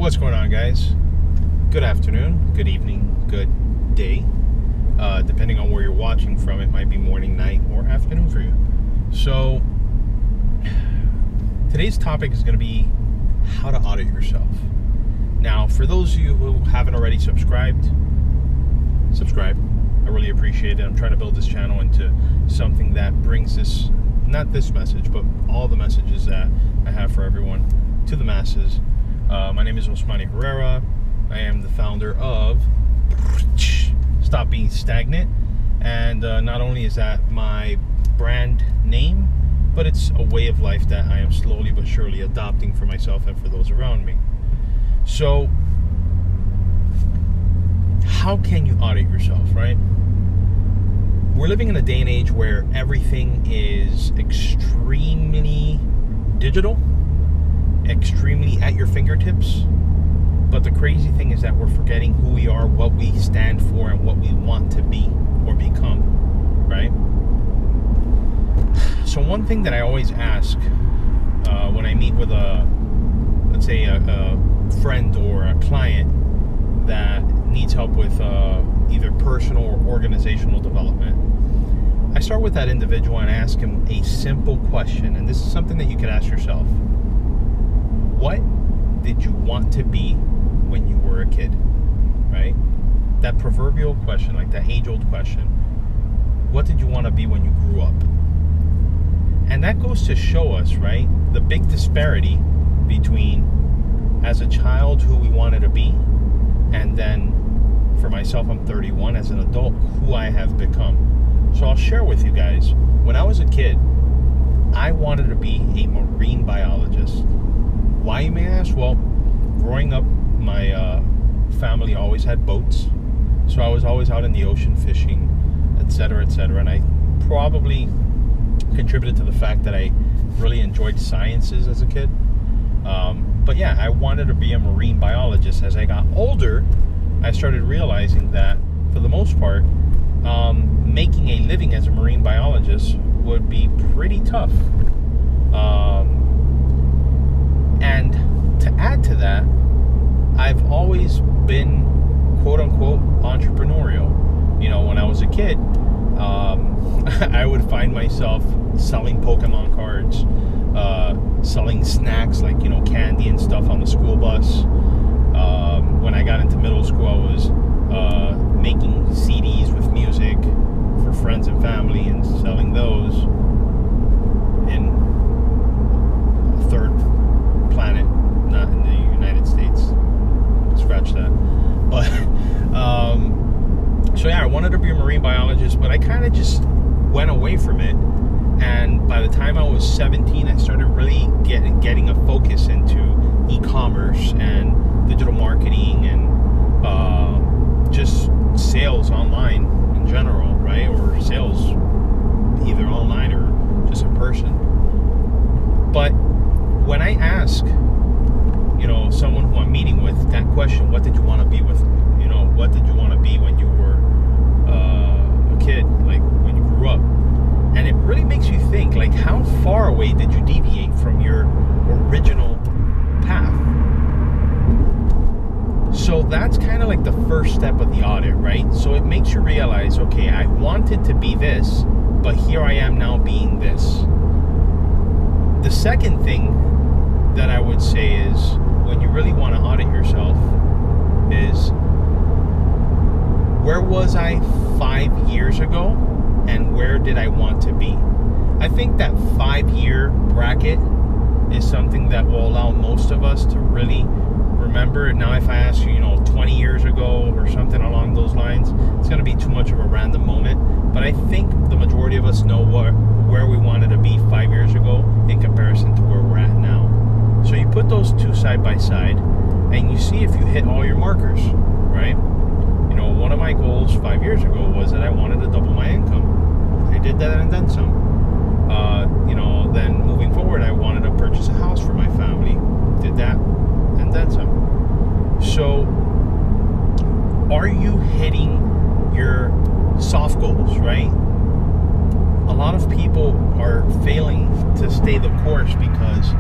What's going on, guys? Good afternoon, good evening, good day. Depending on where you're watching from, it might be morning, night, or afternoon for you. So, today's topic is going to be how to audit yourself. Now, for those of you who haven't already subscribe. I really appreciate it. I'm trying to build this channel into something that brings this, not this message, but all the messages that I have for everyone to the masses. My name is Osmani Herrera. I am the founder of Stop Being Stagnant. And not only is that my brand name, but it's a way of life that I am slowly but surely adopting for myself and for those around me. So, how can you audit yourself, right? We're living in a day and age where everything is extremely digital, extremely at your fingertips. But the crazy thing is that we're forgetting who we are, what we stand for, and what we want to be or become, right? So one thing that I always ask when I meet with let's say a friend or a client that needs help with either personal or organizational development, I start with that individual and ask him a simple question, and this is something that you could ask yourself. What did you want to be when you were a kid, right? That proverbial question, like that age-old question. What did you want to be when you grew up? And that goes to show us, right, the big disparity between, as a child, who we wanted to be, and then, for myself, I'm 31, as an adult, who I have become. So I'll share with you guys, when I was a kid, I wanted to be a marine biologist. Why, you may ask? Well, growing up, my family always had boats, so I was always out in the ocean fishing, etc., and I probably contributed to the fact that I really enjoyed sciences as a kid. But yeah, I wanted to be a marine biologist. As I got older, I started realizing that, for the most part, making a living as a marine biologist would be pretty tough. And to add to that, I've always been, quote-unquote, entrepreneurial. You know, when I was a kid, I would find myself selling Pokemon cards, selling snacks like, you know, candy and stuff on the school bus. When I got into middle school, I was making CDs with music for friends and family and selling those in a third planet, not in the United States. Scratch that. But so yeah, I wanted to be a marine biologist, but I kind of just went away from it. And by the time I was 17, I started really getting a focus into e-commerce and digital marketing and just sales online in general, right? Or sales either online or just in person. But when I ask, you know, someone who I'm meeting with that question, what did you want to be with, you know, what did you want to be when you were a kid, like when you grew up? And it really makes you think, like, how far away did you deviate from your original path? So that's kind of like the first step of the audit, right? So it makes you realize, okay, I wanted to be this, but here I am now being this. The second thing that I would say is, when you really want to audit yourself, is, where was I 5 years ago, and where did I want to be? I think that 5-year bracket is something that will allow most of us to really remember. Now, if I ask you, you know, 20 years ago or something along those lines, it's going to be too much of a random moment. But I think the majority of us know where we wanted to be 5 years ago in comparison to where we're at now. So you put those two side by side, and you see if you hit all your markers, right? You know, one of my goals 5 years ago was that I wanted to double my income. I did that and then some. You know, then moving forward, I wanted to purchase a house for my family. Did that and then some. So, are you hitting your soft goals, right? A lot of people are failing to stay the course because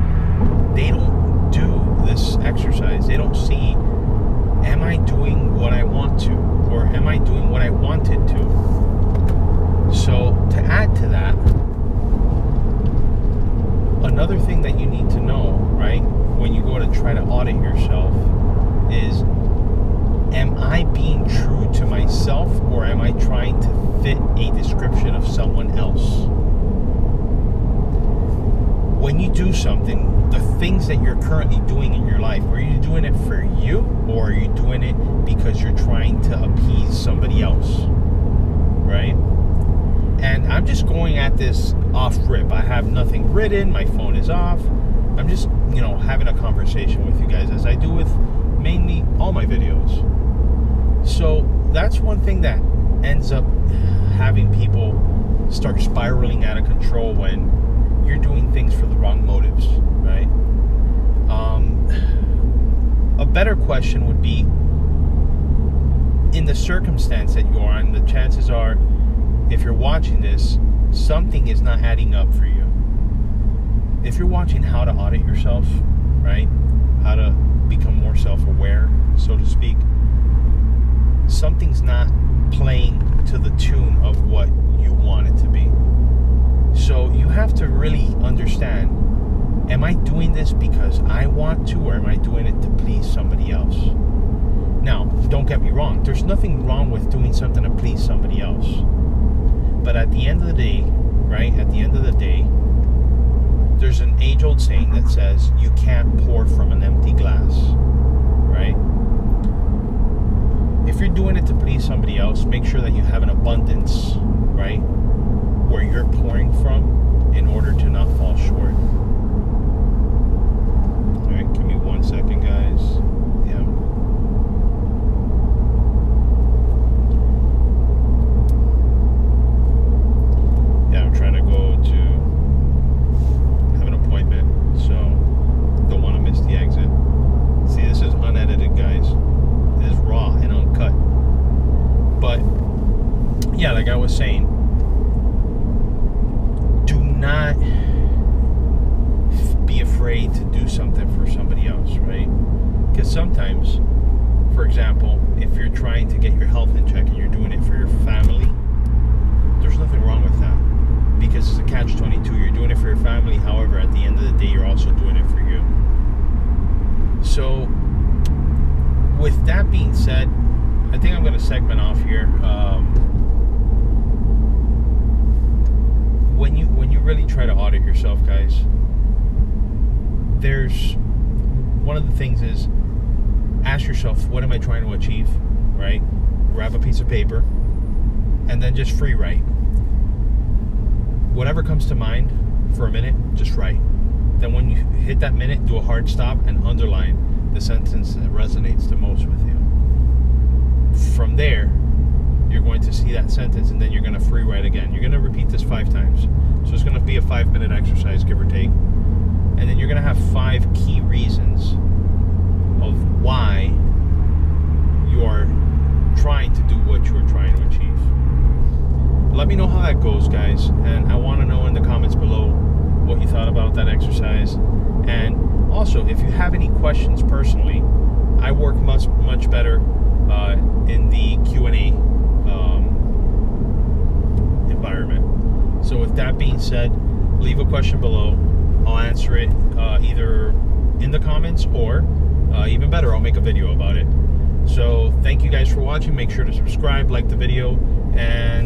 they don't do this exercise. They don't see fit a description of someone else. When you do something, the things that you're currently doing in your life, are you doing it for you, or are you doing it because you're trying to appease somebody else? Right? And I'm just going at this off rip. I have nothing written. My phone is off. I'm just, having a conversation with you guys, as I do with mainly all my videos. So that's one thing that ends up having people start spiraling out of control when you're doing things for the wrong motives, right? A better question would be, in the circumstance that you are in, the chances are, if you're watching this, something is not adding up for you. If you're watching how to audit yourself, right? How to become more self-aware, so to speak, something's not playing to the tune of what you want it to be. So you have to really understand, am I doing this because I want to, or am I doing it to please somebody else? Now, don't get me wrong. There's nothing wrong with doing something to please somebody else. But at the end of the day, right? At the end of the day, there's an age-old saying that says you can't pour from an empty glass, right? If you're doing it to please somebody else, make sure that you have an abundance, right? Where you're pouring from in order to not fall short. All right, give me 1 second, guys. Yeah. Yeah, I'm trying to go to have an appointment, so don't want to miss the exit. See, this is unedited, guys. This is raw and uncut. But yeah, like I was saying, do not be afraid to do something for somebody else, right? Because sometimes, for example, if you're trying to get your health in check and you're doing it for your family, there's nothing wrong with that, because it's a catch-22. You're doing it for your family, however, at the end of the day, you're also doing it for you. So with that being said, I think I'm going to segment off here. When you really try to audit yourself, guys, there's one of the things is, ask yourself, what am I trying to achieve, right? Grab a piece of paper and then just free write. Whatever comes to mind for a minute, just write. Then when you hit that minute, do a hard stop and underline the sentence that resonates the most with you. From there, you're going to see that sentence, and then you're going to free write again. You're going to repeat this 5 times. So it's going to be a 5-minute exercise, give or take. And then you're going to have 5 key reasons of why you are trying to do what you are trying to achieve. Let me know how that goes, guys. And I want to know in the comments below what you thought about that exercise. And also, if you have any questions personally, I work much better in the Q&A environment. So with that being said, leave a question below. I'll answer it either in the comments, or even better, I'll make a video about it. So thank you guys for watching. Make sure to subscribe, like the video, and